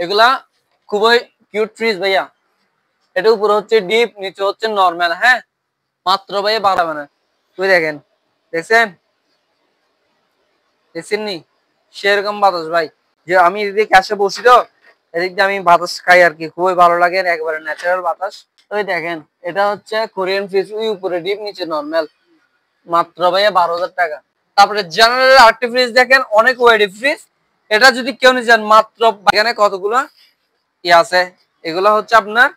এগুলা খুবই cute fridge ভাইয়া। এটা উপরে হচ্ছে ডিপ, নিচে হচ্ছে নরমাল। হ্যাঁ, মাত্র ভাইয়া 12 মানে তুই দেখেন, দেখছেন দেখছেন নি সেরকম বাতাস ভাই। যে আমি এদিকে ক্যাশে বসি তো, এদিক দিয়ে আমি বাতাস খাই আর কি, খুবই ভালো লাগে, একেবারে ন্যাচারাল বাতাস। ওই দেখেন, এটা হচ্ছে কোরিয়ান ফ্রিজ, ওই উপরে ডিপ নিচে নরমাল, মাত্র ভাইয়া 12,000 টাকা। তারপরে জেনারেল আরেকটি ফ্রিজ দেখেন, অনেক ওয়েডি ফ্রিজ। এটা যদি কেউ নিয়ে যান মাত্র, এখানে কতগুলো আছে, এগুলো হচ্ছে আপনার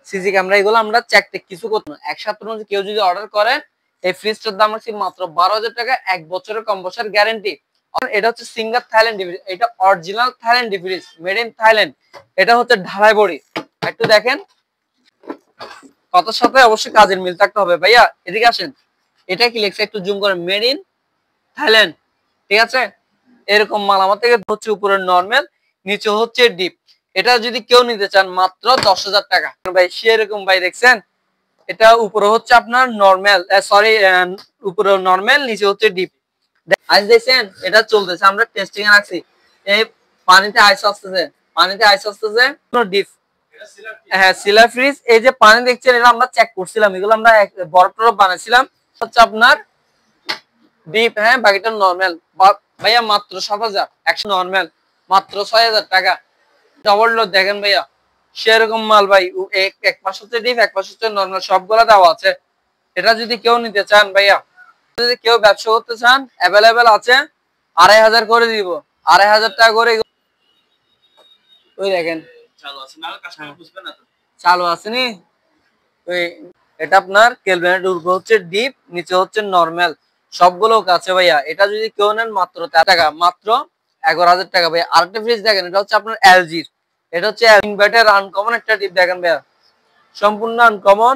সিসি ক্যামেরা, এগুলো আমরা চেক টেক কিছু করতে না। এক সপ্তাহের মধ্যে কেউ যদি অর্ডার করেন, এই ফ্রিজটার দাম হচ্ছে মাত্র 12,000 টাকা, 1 বছরের কম্প্রেসার গ্যারান্টি। এটা হচ্ছে সিঙ্গার থাইল্যান্ড ফ্রিজ, এটা original Thailand fridge, made in Thailand. এটা হচ্ছে ঢালাই বড়ি, একটু দেখেন কথার সাথে অবশ্যই কাজের মিল থাকতে হবে। ভাইয়া এদিকে আসেন, এটা কি লেখছে একটু জুম করে, মেড ইন থাইল্যান্ড, ঠিক আছে। এরকম মাল আমার থেকে হচ্ছে উপরে নরমাল, নিচে হচ্ছে ডিপ। এটা যদি কেউ নিতে চান মাত্র 10,000 টাকা ভাই। সেরকম ভাই দেখছেন, এটা উপরে হচ্ছে আপনার নরমাল, সরি উপরে নরমাল, নিচে হচ্ছে ডিপ। আইস দেখছেন, এটা চলতেছে, আমরা টেস্টিং এ রাখছি। এই পানিতে আইস আসতেছে, পানিতে আইস আসতেছে, ডিপ। হ্যাঁ, সিলার ফ্রিজ। এই যে পানি দেখছেন, এটা আমরা চেক করছিলাম, এগুলো আমরা বরফ টরফ বানাইছিলাম, হচ্ছে আপনার ডিপ। হ্যাঁ, বাকিটা নরমাল। ভাইয়া মাত্র 7,000, 100 নরমাল মাত্র 6,000 টাকা। ডবল ডোর দেখেন ভাইয়া, সেরকম মাল ভাই। এক পাশ হচ্ছে ডিপ, এক পাশ হচ্ছে নরমাল, সবগুলা দেওয়া আছে। এটা যদি কেউ নিতে চান ভাইয়া, যদি কেউ ব্যবসা করতে চান, অ্যাভেলেবেল আছে, 2,500 করে দিব, 2,500 টাকা করে। ওই দেখেন চালু আছে নি। ওই এটা আপনার কেলভিনের উপর হচ্ছে ডিপ, নিচে হচ্ছে নরমাল, সবগুলো কাছে ভাইয়া। এটা যদি কেউ নেন মাত্র 13 টাকা, মাত্র 11,000 টাকা ভাইয়া। আরেকটা ফ্রিজ দেখেন, এটা হচ্ছে আপনার এলজির, এটা হচ্ছে ইনভার্টার আনকমন একটা ডিপ দেখেন ভাইয়া, সম্পূর্ণ আনকমন,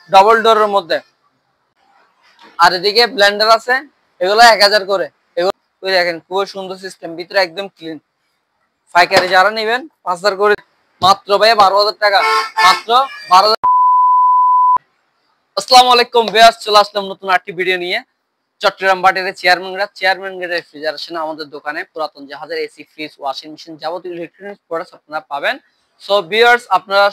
ডবল ডোরের মধ্যে। আর এদিকে ব্লেন্ডার আছে, এগুলো 1,000 করে। এগুলো দেখেন খুবই সুন্দর সিস্টেম, ভিতরে একদম ক্লিন। পাইকারি যারা নেবেন 5,000 করে, মাত্র ভাইয়া 12,000 টাকা, মাত্র 12,000। আসসালামু আলাইকুম ভিউয়ার্স, চলে আসলাম নতুন আরেকটি ভিডিও নিয়ে। চট্টগ্রাম বাটিতে চেয়ারম্যান গেটের রেফ্রিজারেশন আমাদের দোকানে পুরাতন জাহাজের এসি, ফ্রিজ, ওয়াশিং মেশিন, যাবতীয় ইলেকট্রনিক্স প্রোডাক্টস আপনারা পাবেন। সো ভিউয়ার্স, আপনারা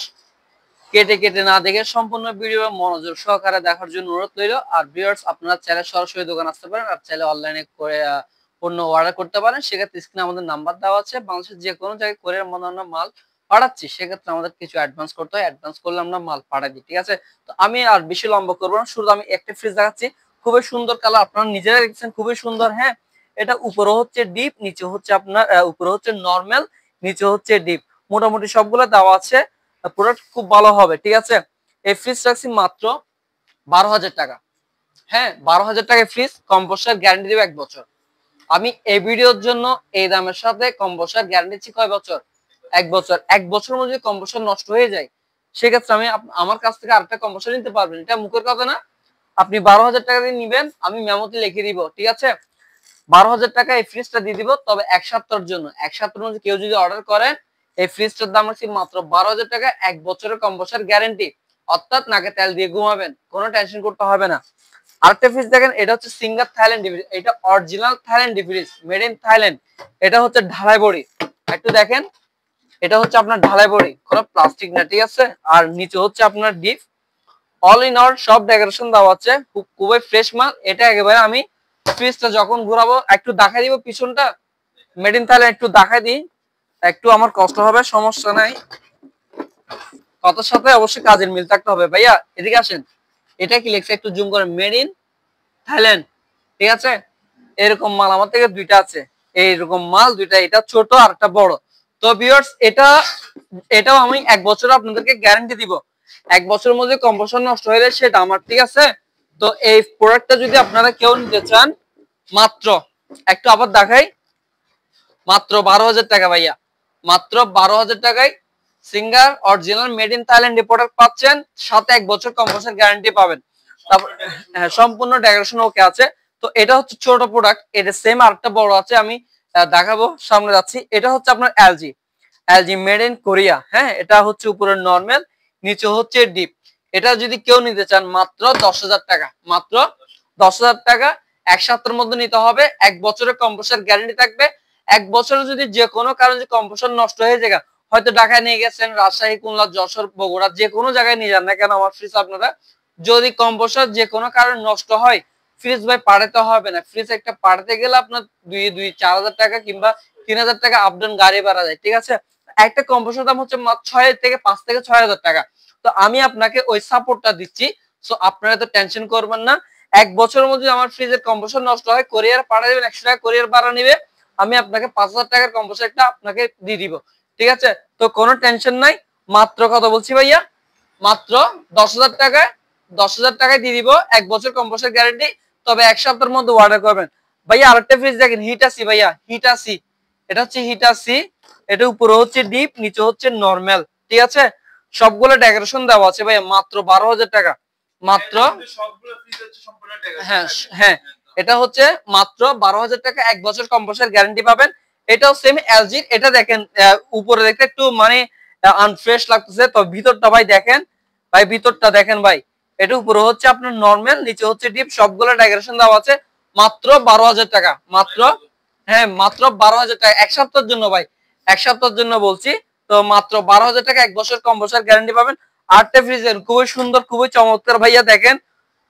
কেটে কেটে না দেখে সম্পূর্ণ ভিডিও মনোযোগ সহকারে দেখার জন্য অনুরোধ রইল। আর ভিউয়ার্স, আপনারা চাইলে সরাসরি দোকান আসতে পারেন, আর চাইলে অনলাইনে করে পণ্য অর্ডার করতে পারেন। সেক্ষেত্রে স্ক্রিনে আমাদের নাম্বার দেওয়া আছে, বাংলাদেশের যে কোনো জায়গায় করে আমরা মাল পাঠাচ্ছি। সেক্ষেত্রে আমাদের কিছু অ্যাডভান্স করতে হয়, অ্যাডভান্স করলে আমরা মাল পাঠাই দিই, ঠিক আছে। তো আমি আর বেশি লম্বা করবো না, শুধু আমি একটা ফ্রিজ দেখাচ্ছি, খুবই সুন্দর কালার, আপনারা নিজেরা দেখছেন, খুবই সুন্দর। হ্যাঁ, এটা উপরে হচ্ছে ডিপ, নিচে হচ্ছে আপনার উপরে হচ্ছে নরমাল, নিচে হচ্ছে ডিপ, মোটামুটি সবগুলো দেওয়া আছে। প্রোডাক্ট খুব ভালো হবে, ঠিক আছে। এই ফ্রিজ রাখছি মাত্র 12,000 টাকা। হ্যাঁ, 12,000 টাকায় ফ্রিজ, কম্প্রেসার গ্যারান্টি দেবে 1 বছর। আমি এই ভিডিওর জন্য এই দামের সাথে কম্প্রেসার গ্যারান্টি দিচ্ছি কয় বছর? 1 বছর। 1 বছরের মধ্যে কম্প্রেসার নষ্ট হয়ে যায়, সেক্ষেত্রে আমি আমার কাছ থেকে আরেকটা কম্প্রেসার নিতে পারবেন। এটা মুখের কথা না, আপনি 12,000 টাকা দিয়ে নিবেন, আমি মেমোতে লিখে দিব, ঠিক আছে। 12,000 টাকা এই ফ্রিজটা দিয়ে দিব, তবে 1 সপ্তাহের জন্য। 1 সপ্তাহের মধ্যে কেউ যদি অর্ডার করে, এই ফ্রিজটার দাম হচ্ছে মাত্র 12,000 টাকা, 1 বছরের কম্প্রেসার গ্যারান্টি, অর্থাৎ নাকে তেল দিয়ে ঘুমাবেন, কোনো টেনশন করতে হবে না। আরেকটা ফ্রিজ দেখেন, এটা হচ্ছে সিঙ্গার থাইল্যান্ড ফ্রিজ, এটা original Thailand fridge, made in Thailand. এটা হচ্ছে ঢালাই বড়ি, একটু দেখেন, এটা হচ্ছে আপনার ঢালাই বড়ি, কোনো প্লাস্টিক না, ঠিক আছে। আর নিচে হচ্ছে আপনার ডিপ, অল ইন অল সব ডেকোরেশন দেওয়া আছে, খুবই ফ্রেশ মাল। এটা একেবারে আমি ফ্রিজটা যখন ঘুরাবো একটু দেখাই দিব, পিছনটা মেড ইন থাইল্যান্ড একটু দেখাই দিই, একটু আমার কষ্ট হবে, সমস্যা নাই, কথার সাথে অবশ্যই কাজের মিল থাকতে হবে। ভাইয়া এদিকে আসেন, এটা কি লেখছে একটু জুম করে, মেড ইন থাইল্যান্ড, ঠিক আছে। এরকম মাল আমার থেকে দুইটা আছে, এইরকম মাল দুইটা, এটা ছোট আর একটা বড়। তো ভিউয়ার্স, এটাও আমি 1 বছর আপনাদেরকে গ্যারান্টি দিব। 1 বছরের মধ্যে কম্প্রেসর নষ্ট হলে সেটা আমার, ঠিক আছে। তো এই প্রোডাক্টটা যদি আপনারা কেউ নিতে চান, মাত্র একটু আবার দেখাই, মাত্র 12,000 টাকা ভাইয়া, মাত্র 12,000 টাকায় singer original made in Thailand product পাচ্ছেন, সাথে 1 বছর কম্প্রেসর গ্যারান্টি পাবেন। তারপর হ্যাঁ, সম্পূর্ণ ডেকোরেশন ওকে আছে। তো এটা হচ্ছে ছোট প্রোডাক্ট, এটা সেম আরেকটা বড় আছে, আমি দেখাবো, সামনে যাচ্ছি। এটা হচ্ছে আপনার এলজি মেড ইন কোরিয়া। হ্যাঁ, এটা হচ্ছে উপরে নরমাল, নিচে হচ্ছে ডিপ। এটা যদি কেউ নিতে চান মাত্র 10,000 টাকা, মাত্র 10,000 টাকা। 1 সপ্তাহের মধ্যে নিতে হবে, 1 বছরের কম্প্রেসর গ্যারান্টি থাকবে। 1 বছরে যদি যে কোনো কারণে কম্প্রেসর নষ্ট হয়ে যায়, হয়তো ঢাকায় নিয়ে গেছেন, রাজশাহী, খুলনা, যশোর, বগুড়া, যে কোনো জায়গায় নিয়ে যান না কেন আমার ফ্রিজ আপনারা, যদি কম্প্রেসর যে কোনো কারণে নষ্ট হয়, ফ্রিজ ভাই পাঠাতে হবে না। ফ্রিজ একটা পাঠাতে গেলে আপনার 4,000 টাকা কিংবা 3,000 টাকা আপডাউন গাড়ি ভাড়া যায়, ঠিক আছে। একটা কম্প্রেসর দাম হচ্ছে 5 থেকে 6,000 টাকা। তো আমি আপনাকে ওই সাপোর্টটা দিচ্ছি। সো আপনারা তো টেনশন করবেন না। 1 বছরের মধ্যে আমার ফ্রিজের কম্প্রেসর নষ্ট হয়, কোরিয়ার পাঠিয়ে দেবেন, 100 টাকা কোরিয়ার ভাড়া নিবে, আমি আপনাকে 5,000 টাকার কম্প্রেসরটা আপনাকে দিয়ে দিব, ঠিক আছে। তো কোনো টেনশন নাই। মাত্র কত বলছি ভাইয়া? মাত্র 10,000 টাকায়, 10,000 টাকায় দিয়ে দিব 1 বছর কম্প্রেসর গ্যারান্টি। তবে 1 সপ্তাহের মধ্যে অর্ডার করবেন। ভাইয়া আরেকটা ফ্রিজ দেখেন, হিটাসি ভাইয়া, হিটাসি। এটা হচ্ছে হিটাসি, এটা উপরে হচ্ছে ডিপ, নিচে হচ্ছে নরমাল, ঠিক আছে। সবগুলো ডেকোরেশন দেওয়া আছে ভাইয়া, মাত্র 12,000 টাকা। মাত্র, হ্যাঁ হ্যাঁ, এটা হচ্ছে মাত্র 12,000 টাকা, 1 বছর কম্প্রেসর গ্যারান্টি পাবেন। এটাও সেম এলজি। এটা দেখেন উপরে দেখতে একটু মানে আনফ্রেশ লাগতেছে, তো ভিতরটা ভাই দেখেন, ভাই ভিতরটা দেখেন ভাই। এটা উপরে হচ্ছে আপনার নরমাল, নিচে হচ্ছে ডিপ, সবগুলো ডেকোরেশন দেওয়া আছে। মাত্র 12,000 টাকা, মাত্র, হ্যাঁ মাত্র 12,000 টাকা 1 সপ্তাহের জন্য ভাই, 1 সপ্তাহের জন্য বলছি। তো মাত্র 12,000 টাকা 1 বছর কম্প্রেসর গ্যারান্টি পাবেন। আটটা ফ্রিজের খুবই সুন্দর, খুবই চমৎকার ভাইয়া দেখেন।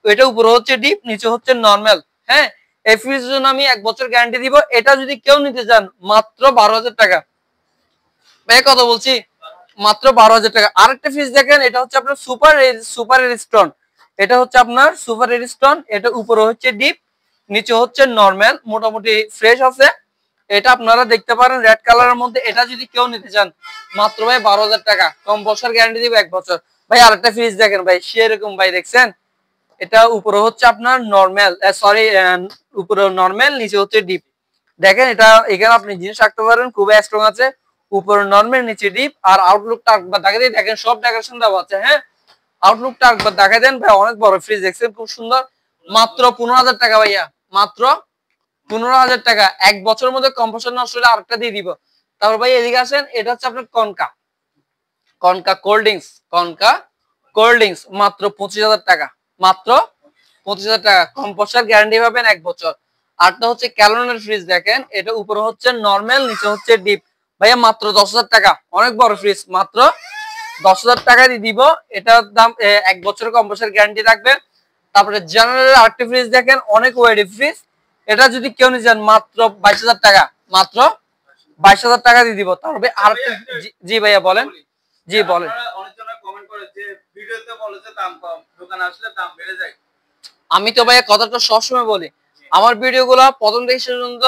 এটা উপরে হচ্ছে ডিপ, নিচে হচ্ছে নরমাল, হ্যাঁ। এই ফ্রিজের জন্য আমি 1 বছর গ্যারান্টি দিব। এটা যদি কেউ নিতে চান মাত্র 12,000 টাকা ভাই, কত বলছি, মাত্র 12,000 টাকা। আরেকটা ফ্রিজ দেখেন, এটা হচ্ছে আপনার সুপার এরিস্টন। এটা হচ্ছে আপনার সুপার এরিস্টন। এটা উপরে হচ্ছে ডিপ, নিচে হচ্ছে নরমাল, মোটামুটি ফ্রেশ আছে। এটা আপনারা দেখতে পারেন রেড কালারের মধ্যে। এটা যদি কেউ নিতে চান মাত্র ভাই 12,000 টাকা, কম বছর গ্যারান্টি দিব 1 বছর। ভাই আরেকটা ফ্রিজ দেখেন ভাই, সেরকম ভাই দেখছেন। এটা উপরে হচ্ছে আপনার নরমাল, সরি, উপরে নরমাল, নিচে হচ্ছে ডিপ। দেখেন এটা, এখানে আপনি জিনিস রাখতে পারেন, খুবই স্ট্রং আছে। উপরে নরমাল, নিচে ডিপ। আর আউটলুকটা একবার দেখা দিয়ে দেখেন, সব ডেকোরেশন দেওয়া আছে, হ্যাঁ। আউটলুকটা একবার দেখা দেন ভাই, অনেক বড় ফ্রিজ দেখছেন, খুব সুন্দর। মাত্র 15,000 টাকা ভাইয়া, মাত্র 15,000 টাকা। 1 বছরের মধ্যে কম্প্রেসর নষ্ট হলে আরেকটা দিয়ে দিব। তারপর ভাই এদিকে আসেন, এটা হচ্ছে আপনার concha, concha cold drinks, concha cold drinks, মাত্র 25,000 টাকা, মাত্র 25,000 টাকা। কম্প্রেসর গ্যারান্টি পাবেন 1 বছর। আরটা হচ্ছে ক্যালনের ফ্রিজ দেখেন, এটা উপরে হচ্ছে নরমাল, নিচে হচ্ছে ডিপ। ভাইয়া মাত্র 10,000 টাকা, অনেক বড় ফ্রিজ, মাত্র 10,000 টাকা দিয়ে দিব। এটার দাম 1 বছরের কম্প্রেসর গ্যারান্টি থাকবে। তারপরে জেনারেল আরেকটা ফ্রিজ দেখেন, অনেক ওয়েডি ফ্রিজ। এটা যদি কেউ নিতে চান মাত্র 22,000 টাকা, মাত্র 22,000 টাকা দিয়ে দিব। তারপরে আর, জি ভাইয়া বলেন, জি বলেন। আমি তো ভাইয়া কথাটা সবসময় বলি, আমার ভিডিওগুলো প্রথম থেকে শেষ পর্যন্ত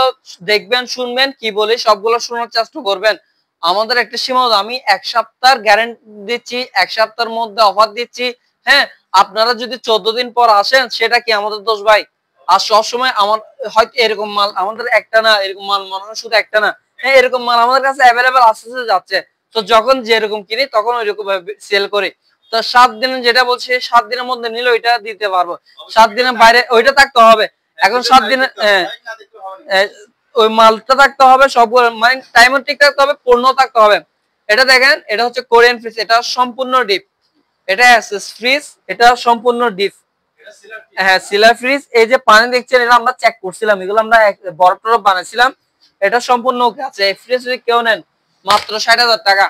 দেখবেন, শুনবেন, কি বলি সবগুলো শোনার চেষ্টা করবেন। আমাদের একটা সীমাবদ্ধ, আমি 1 সপ্তাহের গ্যারান্টি দিচ্ছি, 1 সপ্তাহের মধ্যে অফার দিচ্ছি, হ্যাঁ। আপনারা যদি 14 দিন পর আসেন, সেটা কি আমাদের দোষ ভাই? আর সবসময় আমার হয়তো এরকম মাল আমাদের একটা না, এরকম মাল মনে হয় শুধু একটা না, হ্যাঁ, এরকম মাল আমাদের কাছে অ্যাভেলেবেল আসতে যাচ্ছে। তো যখন যেরকম কিনি তখন ওইরকম সেল করি। তো 7 দিন যেটা বলছি, 7 দিনের মধ্যে নিলে ওইটা দিতে পারবো। 7 দিনের বাইরে ওইটা থাকতে হবে। এখন 7 দিনে ওই মালটা থাকতে হবে, সব মানে টাইমও ঠিক থাকতে হবে, পণ্য থাকতে হবে। এটা দেখেন, এটা হচ্ছে কোরিয়ান ফ্রিজ, এটা সম্পূর্ণ ডিপ। এটা এসএস ফ্রিজ, এটা সম্পূর্ণ ডিপ, হ্যাঁ সিলার ফ্রিজ। এই যে পানি দেখছেন, এটা আমরা চেক করছিলাম, এগুলো আমরা বরফ টরফ বানাইছিলাম। এটা সম্পূর্ণ ওকে আছে। এই ফ্রিজ যদি কেউ নেন মাত্র 60,000 টাকা,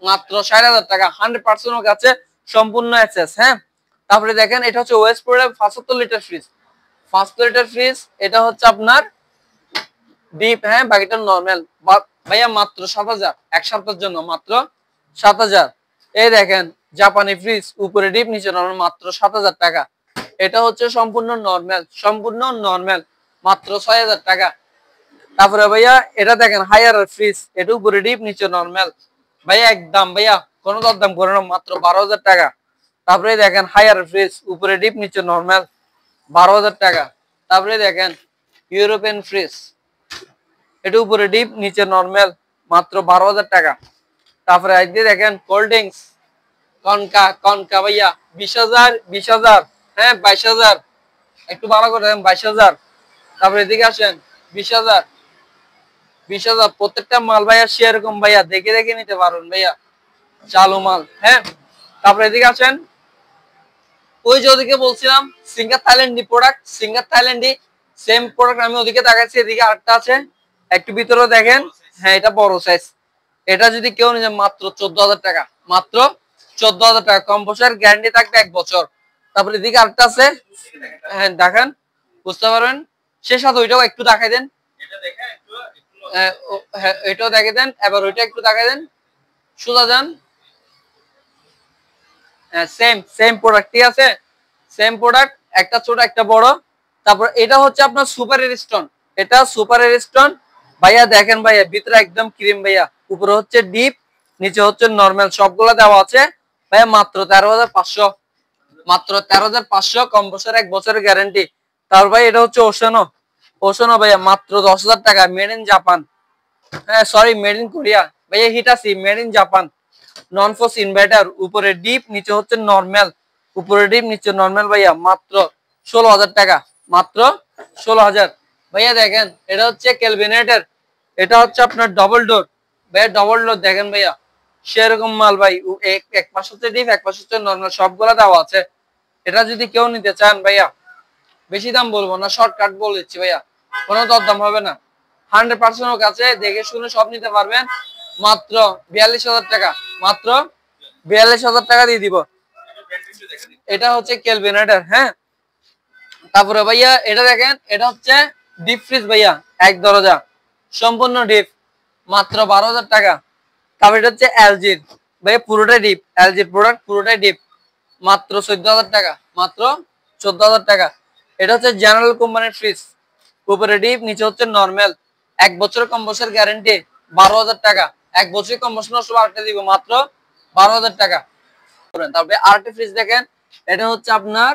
মাত্র 60,000 টাকা, 100% ওকে আছে, সম্পূর্ণ এসএস, হ্যাঁ। তারপরে দেখেন, এটা হচ্ছে waste product 75 litre fridge, 75 litre fridge. এটা হচ্ছে আপনার ডিপ, হ্যাঁ, বাকিটা নরমাল। ভাইয়া মাত্র 7,000, 1 সপ্তাহের জন্য মাত্র 7,000। এই দেখেন জাপানি ফ্রিজ, উপরে ডিপ, নিচে নরমাল, মাত্র 7,000 টাকা। এটা হচ্ছে সম্পূর্ণ নরমাল, সম্পূর্ণ নরমাল, মাত্র 6,000 টাকা। তারপরে ভাইয়া এটা দেখেন হায়ার ফ্রিজ, এটা উপরে ডিপ, নিচে নরমাল। ভাইয়া একদম ভাইয়া কোনো দরদাম করে না, মাত্র 12,000 টাকা। তারপরে দেখেন হায়ার ফ্রিজ, উপরে ডিপ, নিচে নরমাল, 12,000 টাকা। তারপরে দেখেন ইউরোপিয়ান ফ্রিজ, এটা উপরে ডিপ, নিচে নরমাল, মাত্র 12,000 টাকা। তারপরে আজকে দেখেন কোল্ড ড্রিঙ্কস, কনকা, কনকা ভাইয়া 20,000, 20,000, হ্যাঁ 22,000, একটু ভালো করে দেন 22,000। তারপরে এদিকে আসেন 20,000, 20,000। প্রত্যেকটা মাল ভাইয়া সেরকম ভাইয়া দেখে দেখে নিতে পারবেন ভাইয়া, চালু মাল, হ্যাঁ। তারপরে এদিকে আসেন, ওই যে ওদিকে বলছিলাম সিঙ্গার থাইল্যান্ডি প্রোডাক্ট, সিঙ্গার থাইল্যান্ডি সেম প্রোডাক্ট আমি ওদিকে দেখাচ্ছি। এদিকে আরেকটা আছে, একটু ভিতরে দেখেন, হ্যাঁ এটা বড় সাইজ। এটা যদি কেউ নিয়ে মাত্র 14,000 টাকা, মাত্র 14,000 টাকা। কম্পোসার গ্যারান্টি থাকবে 1 বছর। তারপরে এদিকে আরেকটা আছে, হ্যাঁ দেখেন বুঝতে পারবেন। সে সাথে ওইটাও একটু দেখাই দেন, হ্যাঁ এটাও দেখে দেন, এবার ওইটা একটু দেখাই দেন, সোজা যান। সেম সেম প্রোডাক্ট, ঠিক আছে, সেম প্রোডাক্ট, একটা ছোট একটা বড়। তারপর এটা হচ্ছে আপনার সুপার স্টোন, এটা সুপার স্টোন ভাইয়া। দেখেন ভাইয়া ভিতরে একদম ক্রিম ভাইয়া, উপরে হচ্ছে ডিপ, নিচে হচ্ছে নরমাল, সবগুলো দেওয়া আছে ভাইয়া মাত্র 13,500, মাত্র 13,500। কম্পোসার 1 বছরের গ্যারান্টি। তারপর ভাই এটা হচ্ছে ওশানো, ওশানো ভাইয়া মাত্র 10,000 টাকা, মেড ইন জাপান, হ্যাঁ সরি মেড ইন কোরিয়া ভাইয়া, Hitachi made in Japan. Non force inverter, উপরে ডিপ নিচে হচ্ছে নরমাল, উপরে ডিপ নিচে নরমাল ভাইয়া মাত্র 16,000 টাকা, মাত্র 16,000 ভাইয়া। দেখেন এটা হচ্ছে ক্যালভিনেটর, এটা হচ্ছে আপনার ডবল ডোর ভাইয়া, ডবল ডোর দেখেন ভাইয়া সেরকম মাল ভাই। এক পাশ হচ্ছে ডিপ, এক পাশ হচ্ছে নরমাল, সবগুলা দেওয়া আছে। এটা যদি কেউ নিতে চান ভাইয়া, বেশি দাম বলবো না, শর্টকাট বলে দিচ্ছি ভাইয়া, কোনো দরদাম হবে না। 100% কাছে দেখে শুনে সব নিতে পারবেন, মাত্র 42,000 টাকা, মাত্র 42,000 টাকা দিয়ে দিব। এটা হচ্ছে ক্যালভিনেটর, হ্যাঁ। তারপরে ভাইয়া এটা দেখেন, এটা হচ্ছে ডিপ ফ্রিজ ভাইয়া, 1 দরজা সম্পূর্ণ ডিপ, মাত্র 12,000 টাকা। তারপর এটা হচ্ছে এলজির ভাইয়া, পুরোটাই ডিপ, এলজির প্রোডাক্ট পুরোটাই ডিপ, মাত্র 14,000 টাকা, মাত্র 14,000 টাকা। এটা হচ্ছে জেনারেল কোম্পানির ফ্রিজ, উপরে ডিপ নিচে হচ্ছে নরমাল, 1 বছর কম্পোসার গ্যারান্টি, 12,000 টাকা। 1 বছর কম্পোসার নষ্ট আরেকটা দিব, মাত্র 12,000 টাকা। তারপরে আরেকটা ফ্রিজ দেখেন, এটা হচ্ছে আপনার,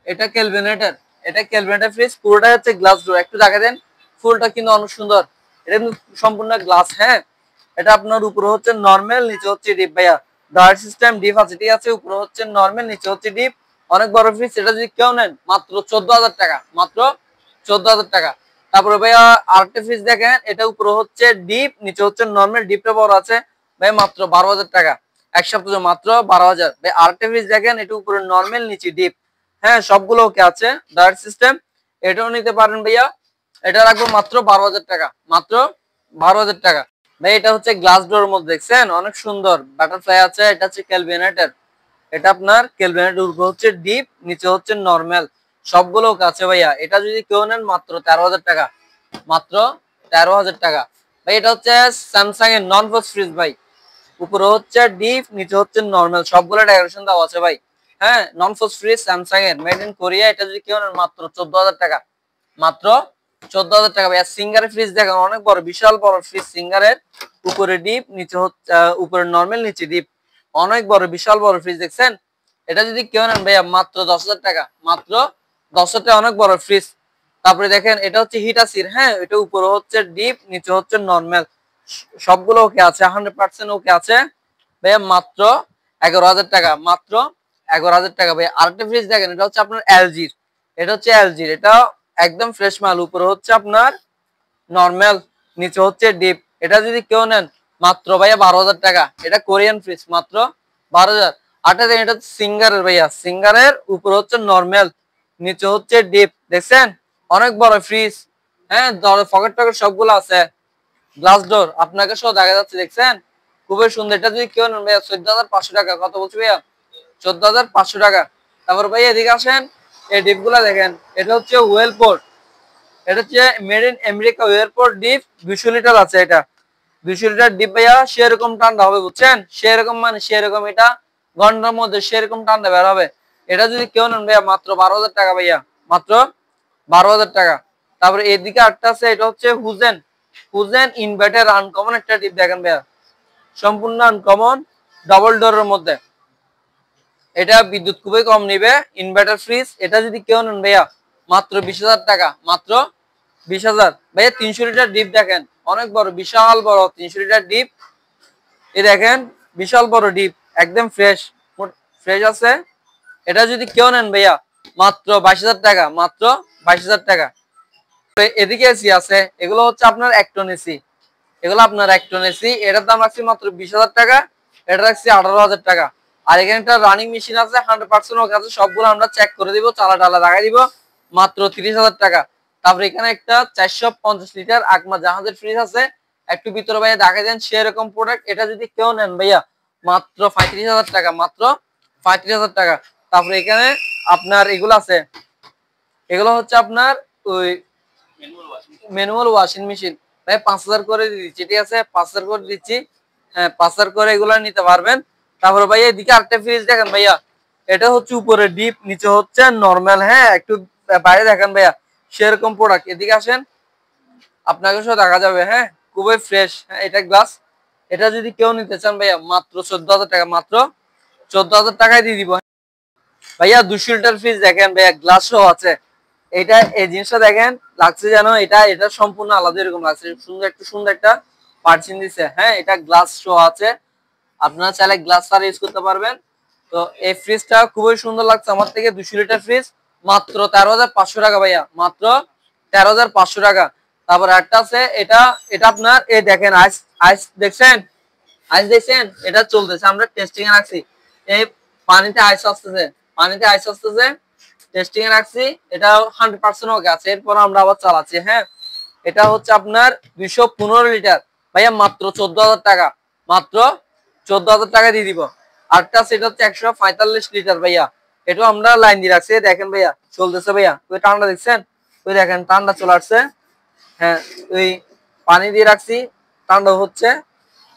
এটা ক্যালভিনেটর, এটা ক্যালভিনেটর ফ্রিজ, পুরোটা হচ্ছে গ্লাস ডোর, একটু দেখা দেন, ফুলটা কিন্তু অনেক সুন্দর, এটা কিন্তু সম্পূর্ণ গ্লাস, হ্যাঁ। এটা আপনার উপরে হচ্ছে নরমাল, নিচে হচ্ছে ডিপ ভাইয়া, ডয়ার সিস্টেম ডিপ আছে, ঠিক আছে, উপরে হচ্ছে নরমাল, নিচে হচ্ছে ডিপ, অনেক বড় ফ্রিজ। এটা যদি কেউ নেন মাত্র 14,000 টাকা, মাত্র 14,000 টাকা। তারপরে ভাইয়া আরেকটা ফ্রিজ দেখেন, এটা উপরে হচ্ছে ডিপ, নিচে হচ্ছে নরমাল, ডিপটা বড় আছে ভাই, মাত্র 12,000 টাকা। এক সপ্তাহ মাত্র 12,000 ভাই। আরেকটা ফ্রিজ দেখেন, এটা উপরে নরমাল, নিচে ডিপ, হ্যাঁ সবগুলো ওকে আছে, ডয়ার সিস্টেম, এটাও নিতে পারেন ভাইয়া। এটা রাখবো মাত্র 12,000 টাকা, মাত্র 12,000 টাকা ভাই। এটা হচ্ছে গ্লাস ডোর মধ্যে, দেখছেন অনেক সুন্দর, বাটারফ্লাই আছে। এটা হচ্ছে ক্যালভিনেটর, এটা আপনার ক্যালভিনেটর, উপরে হচ্ছে ডিপ, নিচে হচ্ছে নরমাল, সবগুলো কাছে ভাইয়া। এটা যদি কেউ নেন মাত্র 13,000 টাকা, মাত্র 13,000 টাকা ভাই। এটা হচ্ছে স্যামসাং এর নন ফোর্স ফ্রিজ ভাই, উপরে হচ্ছে ডিপ, নিচে হচ্ছে নরমাল, সবগুলো ডেকোরেশন দেওয়া আছে ভাই, হ্যাঁ। নন ফোর্স ফ্রিজ স্যামসাং এর, মেড ইন কোরিয়া। এটা যদি কেউ নেন মাত্র 14,000 টাকা, মাত্র 14,000 টাকা ভাই। আর সিঙ্গারের ফ্রিজ দেখেন, অনেক বড়, বিশাল বড় ফ্রিজ সিঙ্গারের, উপরে ডিপ, নিচে হচ্ছে উপরে নরমাল, নিচে ডিপ, অনেক বড় বিশাল বড় ফ্রিজ, দেখছেন। এটা যদি কেউ নেন ভাইয়া মাত্র 10,000 টাকা, মাত্র 10,000 টাকা, অনেক বড় ফ্রিজ। তারপরে দেখেন এটা হচ্ছে হিটাসির, হ্যাঁ, এটা উপরে হচ্ছে ডিপ, নিচে হচ্ছে নরমাল, সবগুলো ওকে আছে, 100% ওকে আছে ভাইয়া, মাত্র 11,000 টাকা, মাত্র 11,000 টাকা ভাই। আরেকটা ফ্রিজ দেখেন, এটা হচ্ছে আপনার এলজির, এটা হচ্ছে এলজির, এটা একদম ফ্রেশ মাল, উপরে হচ্ছে আপনার নরমাল, নিচে হচ্ছে ডিপ। এটা যদি কেউ নেন মাত্র ভাইয়া 12,000 টাকা। এটা কোরিয়ান ফ্রিজ, মাত্র 12,000। আরেকটা দেখেন, এটা হচ্ছে সিঙ্গারের ভাইয়া, সিঙ্গারের, উপরে হচ্ছে নরমাল, নিচে হচ্ছে ডিপ, দেখছেন অনেক বড় ফ্রিজ, হ্যাঁ, পকেট টকেট সবগুলো আছে, গ্লাস ডোর আপনাকে সহ দেখা যাচ্ছে, দেখছেন খুবই সুন্দর। এটা যদি কেউ নেন ভাইয়া 14,500 টাকা, কত বলছি ভাইয়া, 14,500 টাকা। তারপর ভাইয়া এদিকে আসেন, এই ডিপ গুলা দেখেন, এটা হচ্ছে ওয়েলপোর্ট, এটা হচ্ছে made in America Wellport deep, 200 litre আছে। এটা 200 লিটার ডিপ ভাইয়া, সেরকম ঠান্ডা হবে, বুঝছেন, সেরকম মানে সেরকম, এটা ঘন্টার মধ্যে সেরকম ঠান্ডা বের হবে। এটা যদি কেউ নেন ভাইয়া মাত্র 12,000 টাকা ভাইয়া, মাত্র 12,000 টাকা। তারপরে এদিকে আরেকটা আছে, এটা হচ্ছে হুজেন, হুজেন ইনভার্টার, আনকমন একটা ডিপ দেখেন ভাইয়া, সম্পূর্ণ আনকমন, ডাবল ডোরের মধ্যে। এটা বিদ্যুৎ খুবই কম নিবে, ইনভার্টার ফ্রিজ। এটা যদি কেউ নেন ভাইয়া মাত্র 20,000 টাকা, মাত্র 20,000 ভাইয়া। 300 লিটার ডিপ দেখেন, অনেক বড়, বিশাল বড় 300 লিটার ডিপ, এই দেখেন বিশাল বড় ডিপ, একদম ফ্রেশ, ফ্রেশ আছে। এটা যদি কেউ নেন ভাইয়া মাত্র 22,000 টাকা, মাত্র 22,000 টাকা। এদিকে এসি আছে, এগুলো হচ্ছে আপনার 1 টন এসি, এগুলো আপনার 1 টন এসি, এটার দাম রাখছি মাত্র 20,000 টাকা, এটা রাখছি 18,000 টাকা। আর এখানে একটা রানিং মেশিন আছে, 100% ওকে আছে, সবগুলো আমরা চেক করে দিব, চালা টালা লাগাই দিব, মাত্র 30,000 টাকা। তারপরে এখানে একটা 450 লিটার আকমা জাহাজের ফ্রিজ আছে, একটু ভিতরে ভাইয়া দেখা দেন সেরকম প্রোডাক্ট। এটা যদি কেউ নেন ভাইয়া মাত্র 35,000 টাকা, মাত্র 35,000 টাকা। তারপরে এখানে আপনার এগুলো আছে, এগুলো হচ্ছে আপনার ওই ম্যানুয়াল ওয়াশিং মেশিন ভাই 5,000 করে দিচ্ছি, ঠিক আছে 5,000 করে দিচ্ছি। হ্যাঁ 5,000 করে এগুলো নিতে পারবেন। তারপরে ভাইয়া এদিকে আরেকটা ফ্রিজ দেখেন ভাইয়া, এটা হচ্ছে উপরে ডিপ নিচে হচ্ছে নরমাল। হ্যাঁ একটু বাইরে দেখেন ভাইয়া সেরকম প্রোডাক্ট। এদিকে আসেন আপনাকে সব দেখা যাবে। হ্যাঁ খুবই ফ্রেশ। হ্যাঁ এটা গ্লাস, এটা যদি কেউ নিতে চান ভাইয়া মাত্র 14,000 টাকা, মাত্র 14,000 টাকায় দিয়ে দিব ভাইয়া। 200 লিটার ফ্রিজ দেখেন ভাইয়া গ্লাস সহ আছে। এটা এই জিনিসটা দেখেন লাগছে জানো, এটা এটা সম্পূর্ণ আলাদা এরকম লাগছে, সুন্দর একটা পার্চিং দিছে। হ্যাঁ এটা গ্লাস সহ আছে, আপনারা চাইলে গ্লাস আর ইউজ করতে পারবেন। তো এই ফ্রিজটা খুবই সুন্দর লাগছে আমার থেকে। 200 লিটার ফ্রিজ মাত্র 13,500 টাকা ভাইয়া, মাত্র 13,500 টাকা। তারপর একটা আছে, এটা এটা আপনার এই দেখেন আইস, আইস দেখছেন, আইস দেখছেন, এটা চলতেছে, আমরা টেস্টিং এ রাখছি। এই পানিতে আইস আসতেছে, পানিতে আইস আসতেছে, টেস্টিং এ রাখছি। এটা 100% ওকে আছে, এরপর আমরা আবার চালাচ্ছি। হ্যাঁ এটা হচ্ছে আপনার 215 লিটার ভাইয়া, মাত্র 14,000 টাকা, মাত্র 14,000 টাকা দিয়ে দিব। আরেকটা সেটা হচ্ছে 145 লিটার ভাইয়া, এটাও আমরা লাইন দিয়ে রাখছি। দেখেন ভাইয়া চলতেছে ভাইয়া, ওই ঠান্ডা দেখছেন, ওই দেখেন ঠান্ডা চলে আসছে। হ্যাঁ ওই পানি দিয়ে রাখছি, ঠান্ডা হচ্ছে।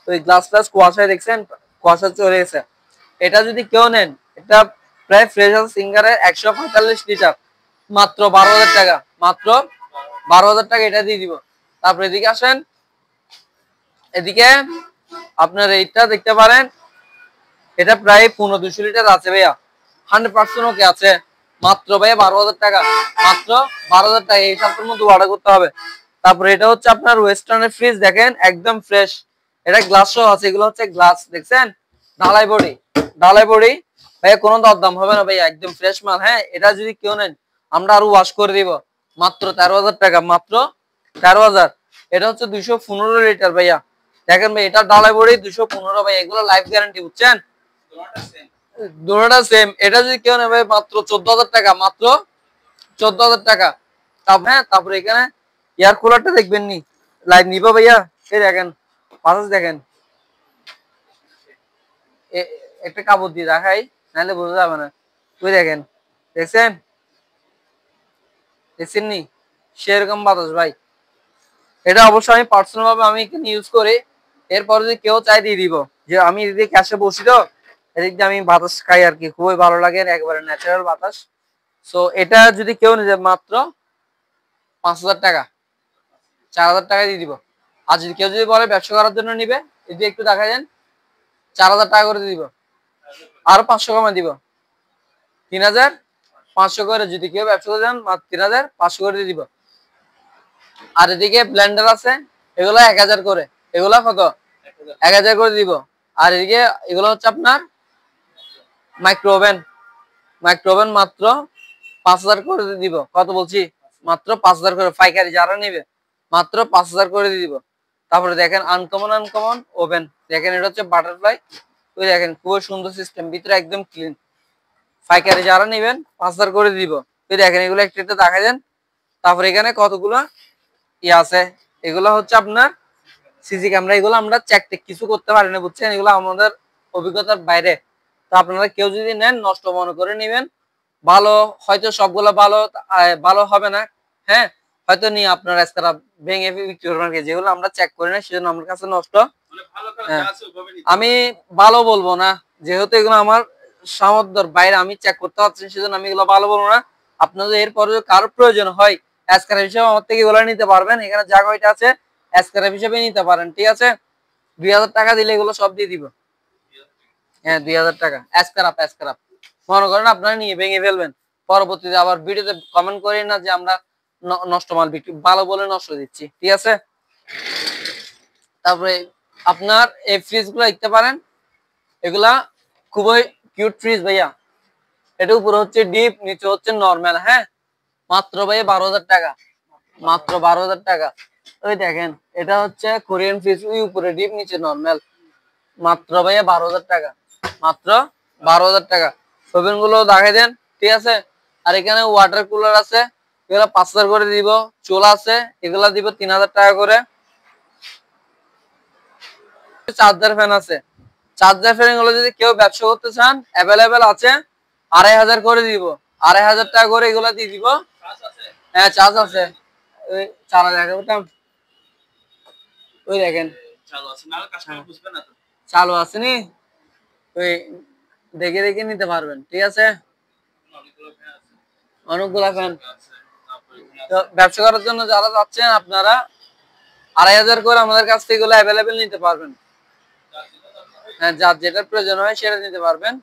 ওই গ্লাস গ্লাস কুয়াশায় দেখছেন, কুয়াশা চলে গেছে। এটা যদি কেউ নেন, এটা প্রায় ফ্রেশার সিঙ্গারের 145 লিটার, মাত্র 12,000 টাকা, মাত্র 12,000 টাকা এটা দিয়ে দিব। তারপর এদিকে আসেন, এদিকে আপনার এইটা দেখতে পারেন, এটা প্রায় 15-200 লিটার আছে ভাইয়া, 100% ওকে আছে, মাত্র ভাইয়া 12,000 টাকা, মাত্র 12,000 টাকা। এই সপ্তাহের মধ্যে অর্ডার করতে হবে। তারপরে এটা হচ্ছে আপনার ওয়েস্টার্নের ফ্রিজ দেখেন একদম ফ্রেশ, এটা গ্লাস সহ আছে, এগুলো হচ্ছে গ্লাস দেখছেন, ঢালাই বডি, ঢালাই বডি ভাইয়া, কোনো দরদাম হবে না ভাইয়া, একদম ফ্রেশ মাল। হ্যাঁ এটা যদি কেউ নেন আমরা আরো ওয়াশ করে দিব, মাত্র 13,000 টাকা, মাত্র 13,000। এটা হচ্ছে 215 লিটার ভাইয়া, দেখেন ভাই এটা ঢালাই বডি 215 ভাই, এগুলো লাইফ গ্যারান্টি বুঝছেন, দুটোটা সেম। এটা যদি কেউ নেবে মাত্র 14,000 টাকা, মাত্র 14,000 টাকা। হ্যাঁ তারপরে এখানে এয়ার কুলারটা দেখবেন নি, লাইট নিব ভাইয়া, এই দেখেন বাতাস দেখেন, একটা কাপড় দিয়ে রাখাই নাহলে বোঝা যাবে না। ওই দেখেন, দেখছেন, দেখছেন নি সেরকম বাতাস ভাই। এটা অবশ্যই আমি পার্সোনাল ভাবে আমি এখানে ইউজ করি। এরপরে যদি কেউ চাই দিয়ে দিব, যে আমি এদিকে ক্যাশে বসি তো এদিক দিয়ে আমি বাতাস খাই আর কি, খুবই ভালো লাগে, একেবারে ন্যাচারাল বাতাস। সো এটা যদি কেউ নিয়ে যায় মাত্র 5,000 টাকা, 4,000 টাকা দিয়ে দিব। আর যদি কেউ যদি বলে ব্যবসা করার জন্য নিবে, যদি একটু দেখা যান 4,000 টাকা করে দিব, আরো 500 কমে দিব, 3,500 করে। যদি কেউ ব্যবসা করতে চান মাত্র 3,500 করে দিয়ে দিব। আর এদিকে ব্লেন্ডার আছে, এগুলো 1,000 করে, এগুলো কত 1,000 করে দিব। আর এদিকে এগুলো হচ্ছে আপনার মাইক্রো ওভেন, মাইক্রো ওভেন মাত্র 5,000 করে দিব। কত বলছি, মাত্র 5,000 করে, পাইকারি যারা নেবে মাত্র 5,000 করে দিয়ে দিব। তারপরে দেখেন আনকমন, আনকমন ওভেন দেখেন, এটা হচ্ছে বাটারফ্লাই, ওই দেখেন খুবই সুন্দর সিস্টেম, ভিতরে একদম ক্লিন, পাইকারি যারা নেবেন 5,000 করে দিব। ওই দেখেন এগুলো একটা একটা দেখা দেন। তারপরে এখানে কতগুলো ইয়ে আছে, এগুলো হচ্ছে আপনার সিসি ক্যামেরা, এগুলো আমরা চেক টেক কিছু করতে পারি না বুঝছেন, এগুলো আমাদের অভিজ্ঞতার বাইরে। তো আপনারা কেউ যদি নেন নষ্ট মনে করে নেবেন, ভালো হয়তো সবগুলো ভালো ভালো হবে না। হ্যাঁ হয়তো নিয়ে আপনার রাস্তাটা ভেঙে বিক্রি করবেন, যেগুলো আমরা চেক করি না সেজন্য আমার কাছে নষ্ট। হ্যাঁ আমি ভালো বলবো না, যেহেতু এগুলো আমার সামর্থ্যের বাইরে, আমি চেক করতে পারছি সেজন্য আমি এগুলো ভালো বলবো না। আপনাদের এরপরে কারো প্রয়োজন হয় স্ক্র্যাপ হিসেবে আমার থেকে এগুলো নিতে পারবেন, এখানে যা কয়টা আছে স্ক্র্যাপ হিসেবে নিতে পারেন, ঠিক আছে। 2,000 টাকা দিলে এগুলো সব দিয়ে দিব। হ্যাঁ 2,000 টাকা স্ক্র্যাপ, স্ক্র্যাপ মনে করেন আপনারা নিয়ে ভেঙে ফেলবেন, পরবর্তীতে আবার ভিডিওতে কমেন্ট করেন না যে আমরা নষ্ট মাল বিক্রি ভালো বলে নষ্ট দিচ্ছি, ঠিক আছে। তারপরে আপনার এই ফ্রিজ গুলো দেখতে পারেন, এগুলা খুবই কিউট ফ্রিজ ভাইয়া, এটা উপরে হচ্ছে ডিপ নিচে হচ্ছে নরমাল। হ্যাঁ মাত্র ভাইয়া 12,000 টাকা, মাত্র 12,000 টাকা। ওই দেখেন এটা হচ্ছে কোরিয়ান ফ্রিজ, ওই উপরে ডিপ নিচে নরমাল, মাত্র ভাইয়া 12,000 টাকা, মাত্র 12,000 টাকা। ওভেন গুলো দেখাই দেন, ঠিক আছে। আর এখানে ওয়াটার কুলার আছে, এগুলো 5,000 করে দিব। চুলা আছে, এগুলা দিব 3,000 টাকা করে। চার্জার ফ্যান আছে, চার্জার ফ্যান গুলো যদি কেউ ব্যবসা করতে চান অ্যাভেলেবেল আছে, 2500 করে দিব, 2500 টাকা করে এগুলো দিয়ে দিব। হ্যাঁ চার্জ আছে, ওই চালা দেখাবো, ওই দেখেন চালু আছে নি, ওই দেখে দেখে নিতে পারবেন, ঠিক আছে। অনেকগুলা ফ্যান তো ব্যবসা করার জন্য যারা যাচ্ছেন আপনারা 2500 করে আমাদের কাছ থেকে এগুলো অ্যাভেলেবেল নিতে পারবেন। হ্যাঁ, যার যেটার প্রয়োজন হয় সেটা নিতে পারবেন।